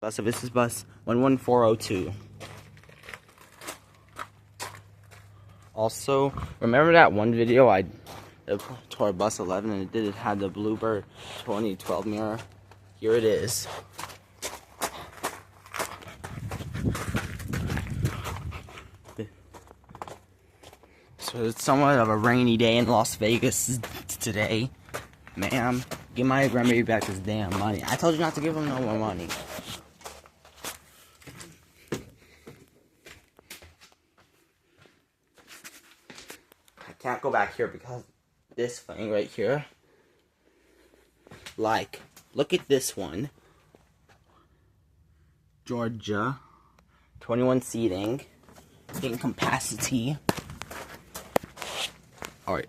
So this is bus 11402. Also, remember that one video I tore bus 11 and it had the Bluebird 2012 mirror? Here it is. So it's somewhat of a rainy day in Las Vegas today. Ma'am, give my grandbaby back his damn money. I told you not to give him no more money. I can't go back here because this thing right here. Like, look at this one. Georgia. 21 seating. Getting capacity. Alright.